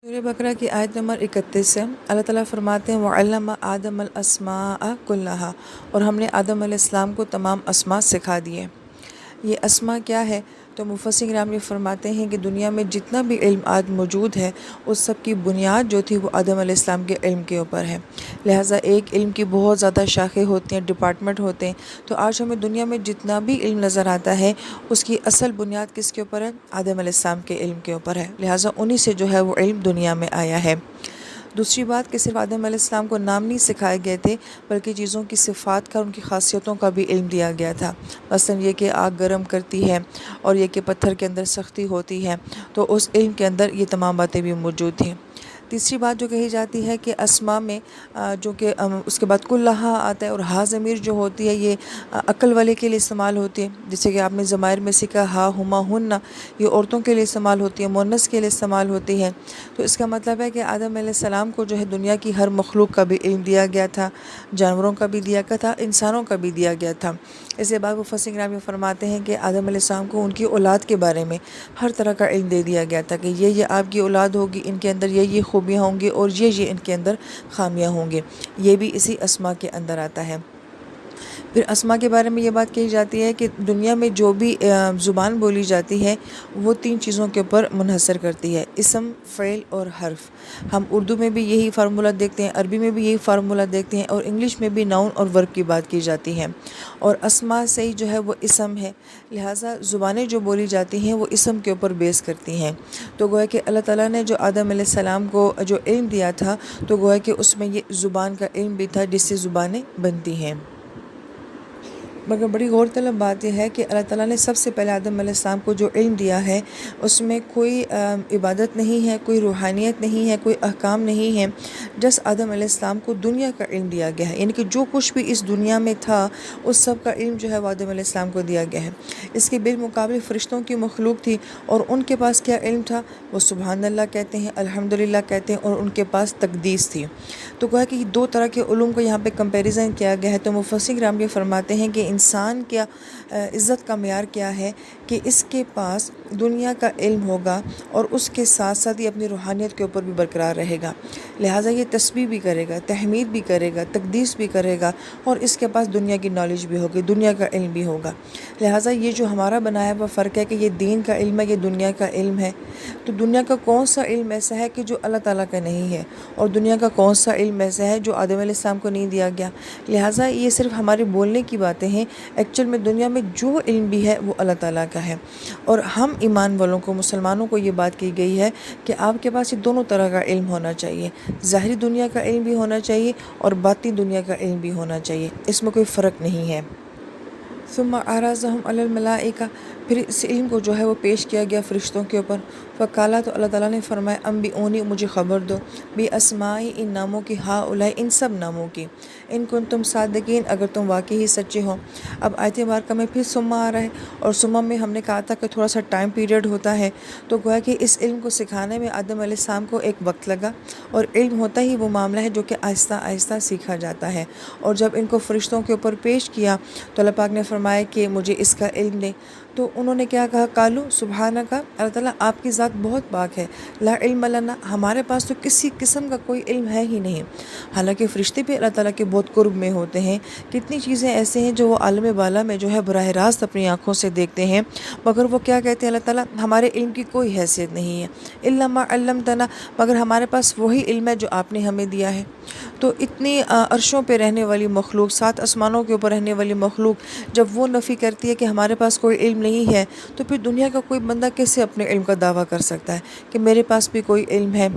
سورہ بقرہ کی آیت نمبر 31 سے اللہ تعالیٰ فرماتے ہیں وَعَلَّمَ آدَمَ الْأَسْمَاءَ كُلَّهَا، اور ہم نے آدم علیہ السلام کو تمام اسماء سکھا دیے۔ یہ اسماء کیا ہے؟ تو مفسرین کرام یہ فرماتے ہیں کہ دنیا میں جتنا بھی علم آج موجود ہے اس سب کی بنیاد جو تھی وہ آدم علیہ السلام کے علم کے اوپر ہے۔ لہٰذا ایک علم کی بہت زیادہ شاخیں ہوتی ہیں، ڈپارٹمنٹ ہوتے ہیں، تو آج ہمیں دنیا میں جتنا بھی علم نظر آتا ہے اس کی اصل بنیاد کس کے اوپر ہے؟ آدم علیہ السلام کے علم کے اوپر ہے۔ لہٰذا انہی سے جو ہے وہ علم دنیا میں آیا ہے۔ دوسری بات کہ صرف آدم علیہ السلام کو نام نہیں سکھائے گئے تھے بلکہ چیزوں کی صفات کا، ان کی خاصیتوں کا بھی علم دیا گیا تھا۔ مثلا یہ کہ آگ گرم کرتی ہے اور یہ کہ پتھر کے اندر سختی ہوتی ہے، تو اس علم کے اندر یہ تمام باتیں بھی موجود تھیں۔ تیسری بات جو کہی جاتی ہے کہ اسماء میں جو کہ اس کے بعد کلہا آتا ہے، اور ہا ضمیر جو ہوتی ہے یہ عقل والے کے لیے استعمال ہوتی ہے، جیسے کہ آپ نے ضمائر میں سیکھا ہا ہما ہن، یہ عورتوں کے لیے استعمال ہوتی ہے، مؤنث کے لیے استعمال ہوتی ہے۔ تو اس کا مطلب ہے کہ آدم علیہ السلام کو جو ہے دنیا کی ہر مخلوق کا بھی علم دیا گیا تھا، جانوروں کا بھی دیا گیا تھا، انسانوں کا بھی دیا گیا تھا۔ اس کے بعد مفسرین کرام یہ فرماتے ہیں کہ آدم علیہ السلام کو ان کی اولاد کے بارے میں ہر طرح کا علم دے دیا گیا تھا کہ یہ آپ کی اولاد ہوگی، ان کے اندر یہ خوبیاں ہوں گی اور یہ ان کے اندر خامیاں ہوں گی۔ یہ بھی اسی اسماء کے اندر آتا ہے۔ پھر اسماء کے بارے میں یہ بات کہی جاتی ہے کہ دنیا میں جو بھی زبان بولی جاتی ہے وہ تین چیزوں کے اوپر منحصر کرتی ہے: اسم، فعل اور حرف۔ ہم اردو میں بھی یہی فارمولہ دیکھتے ہیں، عربی میں بھی یہی فارمولہ دیکھتے ہیں، اور انگلش میں بھی ناؤن اور ورب کی بات کی جاتی ہے، اور اسماء سے ہی جو ہے وہ اسم ہے۔ لہٰذا زبانیں جو بولی جاتی ہیں وہ اسم کے اوپر بیس کرتی ہیں۔ تو گویا کہ اللہ تعالیٰ نے جو آدم علیہ السلام کو جو علم دیا تھا تو گویا کہ اس میں یہ زبان کا علم بھی تھا جس سے زبانیں بنتی ہیں۔ مگر بڑی غور طلب بات یہ ہے کہ اللہ تعالیٰ نے سب سے پہلے آدم علیہ السلام کو جو علم دیا ہے اس میں کوئی عبادت نہیں ہے، کوئی روحانیت نہیں ہے، کوئی احکام نہیں ہے، جس آدم علیہ السلام کو دنیا کا علم دیا گیا ہے، یعنی کہ جو کچھ بھی اس دنیا میں تھا اس سب کا علم جو ہے وہ آدم علیہ السلام کو دیا گیا ہے۔ اس کے بالمقابل فرشتوں کی مخلوق تھی، اور ان کے پاس کیا علم تھا؟ وہ سبحان اللہ کہتے ہیں، الحمدللہ کہتے ہیں، اور ان کے پاس تقدیس تھی۔ تو کہا کہ یہ دو طرح کے علوم کو یہاں پہ کمپیریزن کیا گیا ہے۔ تو مفسرین کرام یہ فرماتے ہیں کہ انسان کیا عزت کا معیار کیا ہے کہ اس کے پاس دنیا کا علم ہوگا اور اس کے ساتھ ساتھ یہ اپنی روحانیت کے اوپر بھی برقرار رہے گا، لہٰذا یہ تسبیح بھی کرے گا، تحمید بھی کرے گا، تقدیس بھی کرے گا، اور اس کے پاس دنیا کی نالج بھی ہوگی، دنیا کا علم بھی ہوگا۔ لہٰذا یہ جو ہمارا بنایا ہوا فرق ہے کہ یہ دین کا علم ہے، یہ دنیا کا علم ہے، تو دنیا کا کون سا علم ایسا ہے کہ جو اللہ تعالیٰ کا نہیں ہے، اور دنیا کا کون سا علم ایسا ہے جو آدم علیہ السلام کو نہیں دیا گیا؟ لہٰذا یہ صرف ہمارے بولنے کی باتیں ہیں، ایکچوئل میں دنیا میں جو علم بھی ہے وہ اللہ تعالیٰ کا ہے۔ اور ہم ایمان والوں کو، مسلمانوں کو یہ بات کی گئی ہے کہ آپ کے پاس یہ دونوں طرح کا علم ہونا چاہیے، ظاہری دنیا کا علم بھی ہونا چاہیے اور باطنی دنیا کا علم بھی ہونا چاہیے، اس میں کوئی فرق نہیں ہے۔ ثم اعرضهم علی الملائکہ، پھر اس علم کو جو ہے وہ پیش کیا گیا فرشتوں کے اوپر۔ فقالا، تو اللہ تعالیٰ نے فرمایا انبئونی، مجھے خبر دو، باسماء، ان ناموں کی، ہؤلاء، ان سب ناموں کی، ان کنتم صادقین، اگر تم واقعی سچے ہو۔ اب آیت مبارکہ میں پھر ثم آ رہا ہے، اور ثم میں ہم نے کہا تھا کہ تھوڑا سا ٹائم پیریڈ ہوتا ہے، تو گویا کہ اس علم کو سکھانے میں آدم علیہ السلام کو ایک وقت لگا، اور علم ہوتا ہی وہ معاملہ ہے جو کہ آہستہ آہستہ سیکھا جاتا ہے۔ اور جب ان کو فرشتوں کے اوپر پیش کیا تو اللہ پاک نے فرمایا کہ مجھے اس کا علم دے، تو انہوں نے کیا کہا؟ قالوا سبحانک، اللہ تعالیٰ آپ کی ذات بہت پاک ہے، لا علم لنا، ہمارے پاس تو کسی قسم کا کوئی علم ہے ہی نہیں۔ حالانکہ فرشتے بھی اللہ تعالیٰ کے بہت قرب میں ہوتے ہیں، کتنی چیزیں ایسے ہیں جو وہ عالم بالا میں جو ہے براہ راست اپنی آنکھوں سے دیکھتے ہیں، مگر وہ کیا کہتے ہیں؟ اللہ تعالیٰ ہمارے علم کی کوئی حیثیت نہیں ہے، الا ما علمتنا، مگر ہمارے پاس وہی علم ہے جو آپ نے ہمیں دیا ہے۔ تو اتنی عرشوں پہ رہنے والی مخلوق، 7 آسمانوں کے اوپر رہنے والی مخلوق جب وہ نفی کرتی ہے کہ ہمارے پاس کوئی علم نہیں ہے، تو پھر دنیا کا کوئی بندہ کیسے اپنے علم کا دعویٰ کر سکتا ہے کہ میرے پاس بھی کوئی علم ہے؟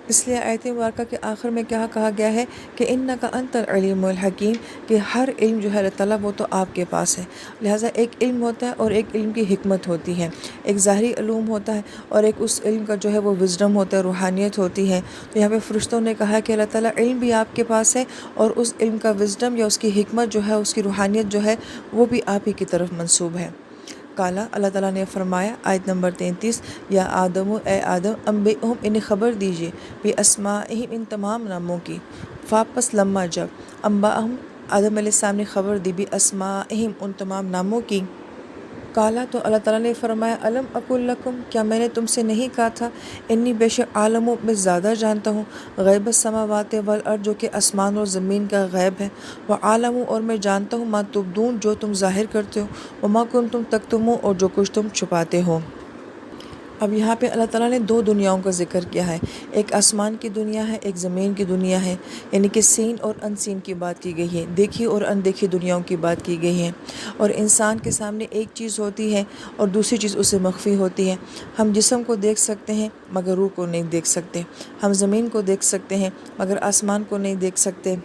اس لیے آیت مبارکہ کے آخر میں کیا کہا گیا ہے کہ انک انت العلیم الحکیم، کہ ہر علم جو ہے اللہ تعالیٰ وہ تو آپ کے پاس ہے۔ لہٰذا ایک علم ہوتا ہے اور ایک علم کی حکمت ہوتی ہے، ایک ظاہری علوم ہوتا ہے اور ایک اس علم کا جو ہے وہ وزڈم ہوتا ہے، روحانیت ہوتی ہے۔ تو یہاں پہ فرشتوں نے کہا کہ اللہ تعالیٰ علم بھی آپ کے پاس ہے، اور اس علم کا وزڈم یا اس کی حکمت جو ہے، اس کی روحانیت جو ہے وہ بھی آپ ہی کی طرف منسوب ہے۔ کالا، اللہ تعالیٰ نے فرمایا، آیت نمبر 33، یا آدم، اے آدم، انبئہم، انہیں خبر دیجیے، باسمائہم، ان تمام ناموں کی، واپس لما جب، انباہم، آدم علیہ السلام نے خبر دی، باسمائہم، ان تمام ناموں کی، کالا تو اللہ تعالیٰ نے فرمایا علم اقول لکم، کیا میں نے تم سے نہیں کہا تھا انی بے شک عالم، میں زیادہ جانتا ہوں غیب السماوات والارض، جو کہ آسمان اور زمین کا غیب ہے، وہ عالم، اور میں جانتا ہوں ما تبدون، جو تم ظاہر کرتے ہو، وما کنتم تکتمون، اور جو کچھ تم چھپاتے ہو۔ اب یہاں پہ اللہ تعالیٰ نے دو دنیاؤں کا ذکر کیا ہے، ایک آسمان کی دنیا ہے، ایک زمین کی دنیا ہے، یعنی کہ سین اور ان سین کی بات کی گئی ہے، دیکھی اور اندیکھی دنیاؤں کی بات کی گئی ہے۔ اور انسان کے سامنے ایک چیز ہوتی ہے اور دوسری چیز اسے مخفی ہوتی ہے۔ ہم جسم کو دیکھ سکتے ہیں مگر روح کو نہیں دیکھ سکتے، ہم زمین کو دیکھ سکتے ہیں مگر آسمان کو نہیں دیکھ سکتے،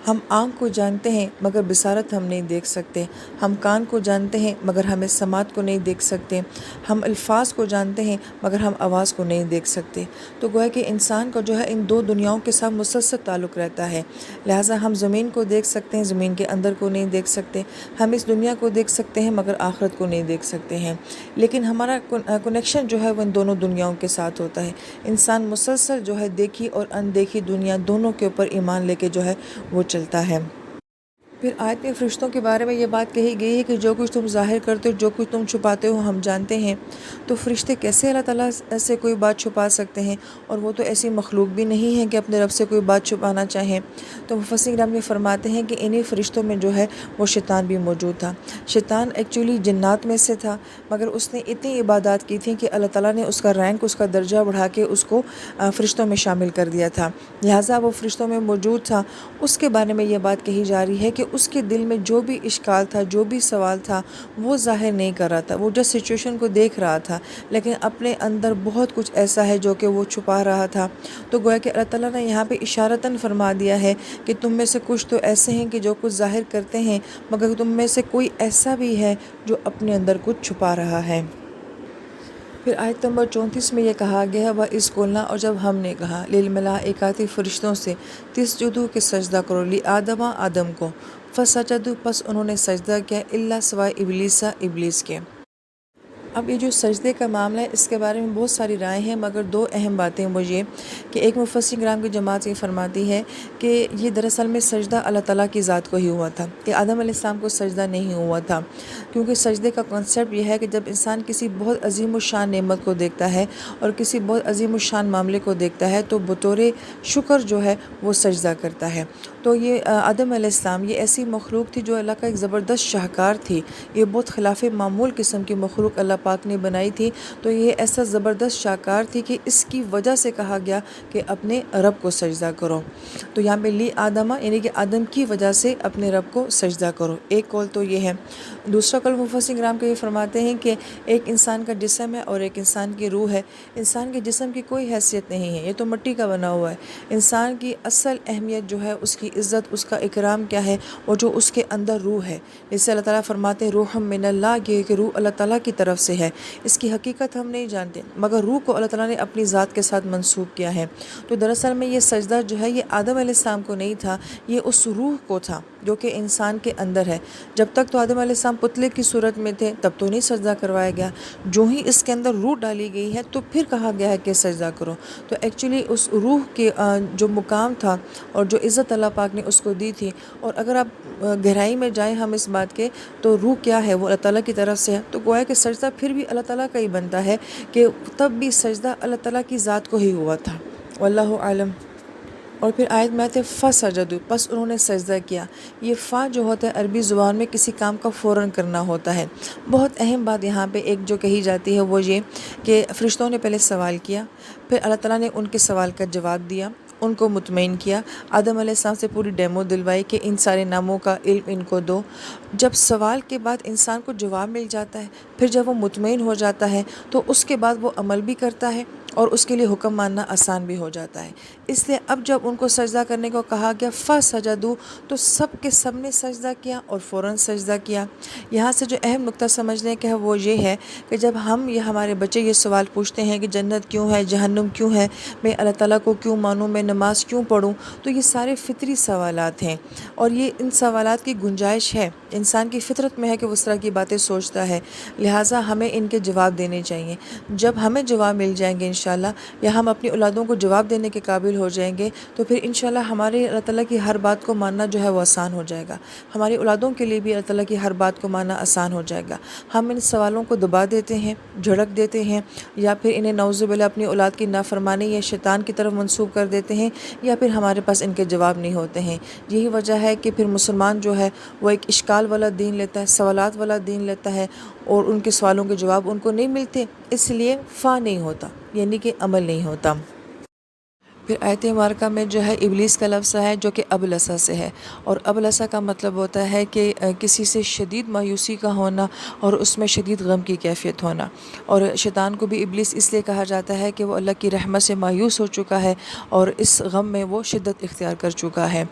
ہم آنکھ کو جانتے ہیں مگر بصارت ہم نہیں دیکھ سکتے، ہم کان کو جانتے ہیں مگر ہمیں سماعت کو نہیں دیکھ سکتے، ہم الفاظ کو جانتے ہیں مگر ہم آواز کو نہیں دیکھ سکتے۔ تو گویا کہ انسان کا جو ہے ان دو دنیاؤں کے ساتھ مسلسل تعلق رہتا ہے، لہٰذا ہم زمین کو دیکھ سکتے ہیں، زمین کے اندر کو نہیں دیکھ سکتے، ہم اس دنیا کو دیکھ سکتے ہیں مگر آخرت کو نہیں دیکھ سکتے ہیں، لیکن ہمارا کنیکشن جو ہے وہ ان دونوں دنیاؤں کے ساتھ ہوتا ہے۔ انسان مسلسل جو ہے دیکھی اور اندیکھی دنیا دونوں کے اوپر ایمان لے کے جو ہے وہ چلتا ہے۔ پھر آیت میں فرشتوں کے بارے میں یہ بات کہی گئی ہے کہ جو کچھ تم ظاہر کرتے ہو، جو کچھ تم چھپاتے ہو، ہم جانتے ہیں۔ تو فرشتے کیسے اللہ تعالیٰ سے کوئی بات چھپا سکتے ہیں؟ اور وہ تو ایسی مخلوق بھی نہیں ہے کہ اپنے رب سے کوئی بات چھپانا چاہیں۔ تو مفسرین کرام یہ فرماتے ہیں کہ انہی فرشتوں میں جو ہے وہ شیطان بھی موجود تھا۔ شیطان ایکچولی جنات میں سے تھا، مگر اس نے اتنی عبادات کی تھیں کہ اللہ تعالیٰ نے اس کا رینک، اس کا درجہ بڑھا کے اس کو فرشتوں میں شامل کر دیا تھا، لہٰذا وہ فرشتوں میں موجود تھا۔ اس کے بارے میں یہ بات کہی جا رہی ہے کہ اس کے دل میں جو بھی اشکال تھا، جو بھی سوال تھا، وہ ظاہر نہیں کر رہا تھا، وہ جس سچویشن کو دیکھ رہا تھا، لیکن اپنے اندر بہت کچھ ایسا ہے جو کہ وہ چھپا رہا تھا۔ تو گویا کہ اللہ تعالیٰ نے یہاں پہ اشارتاً فرما دیا ہے کہ تم میں سے کچھ تو ایسے ہیں کہ جو کچھ ظاہر کرتے ہیں، مگر تم میں سے کوئی ایسا بھی ہے جو اپنے اندر کچھ چھپا رہا ہے۔ پھر آیت نمبر 34 میں یہ کہا گیا ہے وَإِذْ قُلْنَا، اور جب ہم نے کہا لِلْمَلَائِكَةِ فرشتوں سے تسجدوا کہ سجدہ کرو لِآدَمَ آدم کو، فسجدوا پس انہوں نے سجدہ کیا الا سوائے ابلیس ابلیس کے۔ اب یہ جو سجدے کا معاملہ ہے اس کے بارے میں بہت ساری رائے ہیں، مگر دو اہم باتیں وہ یہ کہ ایک مفسرین کرام کی جماعت یہ فرماتی ہے کہ یہ دراصل میں سجدہ اللہ تعالیٰ کی ذات کو ہی ہوا تھا، کہ آدم علیہ السلام کو سجدہ نہیں ہوا تھا، کیونکہ سجدے کا کنسیپٹ یہ ہے کہ جب انسان کسی بہت عظیم الشان نعمت کو دیکھتا ہے اور کسی بہت عظیم الشان معاملے کو دیکھتا ہے تو بطور شکر جو ہے وہ سجدہ کرتا ہے۔ تو یہ آدم علیہ السلام یہ ایسی مخلوق تھی جو اللہ کا ایک زبردست شاہکار تھی، یہ بہت خلاف معمول قسم کی مخلوق اللہ پاک نے بنائی تھی، تو یہ ایسا زبردست شاہکار تھی کہ اس کی وجہ سے کہا گیا کہ اپنے رب کو سجدہ کرو۔ تو یہاں پہ لی آدمہ یعنی کہ آدم کی وجہ سے اپنے رب کو سجدہ کرو، ایک قول تو یہ ہے۔ دوسرا قول مفسرین کرام کے یہ فرماتے ہیں کہ ایک انسان کا جسم ہے اور ایک انسان کی روح ہے۔ انسان کے جسم کی کوئی حیثیت نہیں ہے، یہ تو مٹی کا بنا ہوا ہے۔ انسان کی اصل اہمیت جو ہے، اس کی عزت، اس کا اکرام کیا ہے، وہ جو اس کے اندر روح ہے، جسے اللہ تعالیٰ فرماتے ہیں روح من اللہ، یہ کہ روح اللہ تعالیٰ کی طرف سے ہے۔ اس کی حقیقت ہم نہیں جانتے، مگر روح کو اللہ تعالیٰ نے اپنی ذات کے ساتھ منسوب کیا ہے۔ تو دراصل میں یہ سجدہ جو ہے یہ آدم علیہ السلام کو نہیں تھا، یہ اس روح کو تھا جو کہ انسان کے اندر ہے۔ جب تک تو آدم علیہ السلام پتلے کی صورت میں تھے تب تو نہیں سجدہ کروایا گیا، جو ہی اس کے اندر روح ڈالی گئی ہے تو پھر کہا گیا ہے کہ سجدہ کرو۔ تو ایکچولی اس روح کے جو مقام تھا اور جو عزت اللہ پاک نے اس کو دی تھی، اور اگر آپ گہرائی میں جائیں ہم اس بات کے، تو روح کیا ہے، وہ اللہ تعالیٰ کی طرف سے ہے، تو گویا کہ سجدہ پھر بھی اللہ تعالیٰ کا ہی بنتا ہے، کہ تب بھی سجدہ اللہ تعالیٰ کی ذات کو ہی ہوا تھا، واللہ عالم۔ اور پھر آیت میں آتے فسجدوا پس انہوں نے سجدہ کیا۔ یہ فا جو ہوتا ہے عربی زبان میں کسی کام کا فوراً کرنا ہوتا ہے۔ بہت اہم بات یہاں پہ ایک جو کہی جاتی ہے وہ یہ کہ فرشتوں نے پہلے سوال کیا، پھر اللہ تعالیٰ نے ان کے سوال کا جواب دیا، ان کو مطمئن کیا، آدم علیہ السلام سے پوری ڈیمو دلوائی کہ ان سارے ناموں کا علم ان کو دو۔ جب سوال کے بعد انسان کو جواب مل جاتا ہے، پھر جب وہ مطمئن ہو جاتا ہے تو اس کے بعد وہ عمل بھی کرتا ہے اور اس کے لیے حکم ماننا آسان بھی ہو جاتا ہے۔ اس لیے اب جب ان کو سجدہ کرنے کو کہا گیا فسجدوا، تو سب کے سب نے سجدہ کیا اور فوراً سجدہ کیا۔ یہاں سے جو اہم نقطہ سمجھنے کا ہے وہ یہ ہے کہ جب ہم یا ہمارے بچے یہ سوال پوچھتے ہیں کہ جنت کیوں ہے، جہنم کیوں ہے، میں اللہ تعالیٰ کو کیوں مانوں، میں نماز کیوں پڑھوں، تو یہ سارے فطری سوالات ہیں، اور یہ ان سوالات کی گنجائش ہے، انسان کی فطرت میں ہے کہ وہ اس طرح کی باتیں سوچتا ہے، لہٰذا ہمیں ان کے جواب دینے چاہیے۔ جب ہمیں جواب مل جائیں گے انشاءاللہ، یا ہم اپنی اولادوں کو جواب دینے کے قابل ہو جائیں گے، تو پھر انشاءاللہ ہمارے اللہ تعالیٰ کی ہر بات کو ماننا جو ہے وہ آسان ہو جائے گا، ہماری اولادوں کے لیے بھی اللہ تعالیٰ کی ہر بات کو ماننا آسان ہو جائے گا۔ ہم ان سوالوں کو دبا دیتے ہیں، جھڑک دیتے ہیں، یا پھر انہیں نعوذ باللہ اپنی اولاد کی نافرمانی یا شیطان کی طرف منسوب کر دیتے ہیں، یا پھر ہمارے پاس ان کے جواب نہیں ہوتے ہیں۔ یہی وجہ ہے کہ پھر مسلمان جو ہے وہ ایک اشکال والا دین لیتا ہے، سوالات والا دین لیتا ہے، اور ان کے سوالوں کے جواب ان کو نہیں ملتے، اس لیے نہیں ہوتا، یعنی کہ عمل نہیں ہوتا۔ پھر آیت مبارکہ میں جو ہے ابلیس کا لفظ ہے جو کہ ابلسہ سے ہے، اور ابلسہ کا مطلب ہوتا ہے کہ کسی سے شدید مایوسی کا ہونا اور اس میں شدید غم کی کیفیت ہونا، اور شیطان کو بھی ابلیس اس لیے کہا جاتا ہے کہ وہ اللہ کی رحمت سے مایوس ہو چکا ہے اور اس غم میں وہ شدت اختیار کر چکا ہے،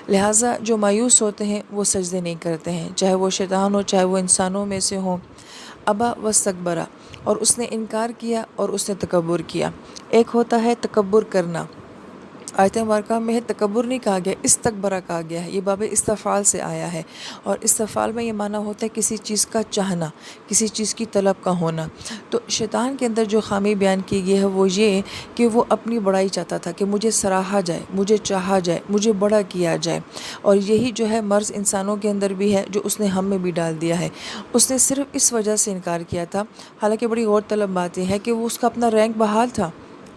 لہٰذا جو مایوس ہوتے ہیں وہ سجدے نہیں کرتے ہیں، چاہے وہ شیطان ہو چاہے وہ انسانوں میں سے ہوں۔ ابا واستکبرا، اور اس نے انکار کیا اور اس نے تکبر کیا۔ ایک ہوتا ہے تکبر کرنا، آیت مبارکہ میں تکبر نہیں کہا گیا، استکبرہ کہا گیا ہے، یہ باب استفعال سے آیا ہے، اور استفعال میں یہ معنی ہوتا ہے کسی چیز کا چاہنا، کسی چیز کی طلب کا ہونا۔ تو شیطان کے اندر جو خامی بیان کی گئی ہے وہ یہ کہ وہ اپنی بڑائی چاہتا تھا کہ مجھے سراہا جائے، مجھے چاہا جائے، مجھے بڑا کیا جائے، اور یہی جو ہے مرض انسانوں کے اندر بھی ہے جو اس نے ہم میں بھی ڈال دیا ہے۔ اس نے صرف اس وجہ سے انکار کیا تھا، حالانکہ بڑی غور طلب بات یہ ہے کہ وہ اس کا اپنا رینک بحال تھا،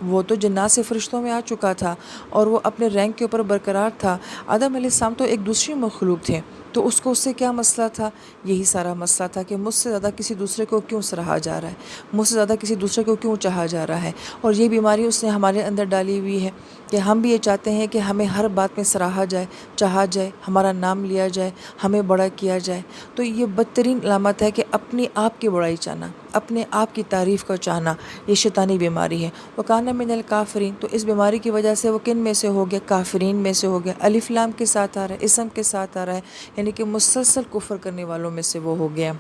وہ تو جنات سے فرشتوں میں آ چکا تھا اور وہ اپنے رینک کے اوپر برقرار تھا۔ آدم علیہ السلام تو ایک دوسری مخلوق تھے، تو اس کو اس سے کیا مسئلہ تھا؟ یہی سارا مسئلہ تھا کہ مجھ سے زیادہ کسی دوسرے کو کیوں سراہا جا رہا ہے، مجھ سے زیادہ کسی دوسرے کو کیوں چاہا جا رہا ہے، اور یہ بیماری اس نے ہمارے اندر ڈالی ہوئی ہے کہ ہم بھی یہ چاہتے ہیں کہ ہمیں ہر بات میں سراہا جائے، چاہا جائے، ہمارا نام لیا جائے، ہمیں بڑا کیا جائے۔ تو یہ بدترین علامت ہے کہ اپنی آپ کی بڑائی چاہنا، اپنے آپ کی تعریف کو چاہنا، یہ شیطانی بیماری ہے۔ وَكَانَ مِنَ الْكَافِرِينَ، تو اس بیماری کی وجہ سے وہ کن میں سے ہو گیا؟ کافرین میں سے ہو گیا۔ الف لام کے ساتھ آ رہا ہے، اسم کے ساتھ آ رہا ہے، یعنی کہ مسلسل کفر کرنے والوں میں سے وہ ہو گیا۔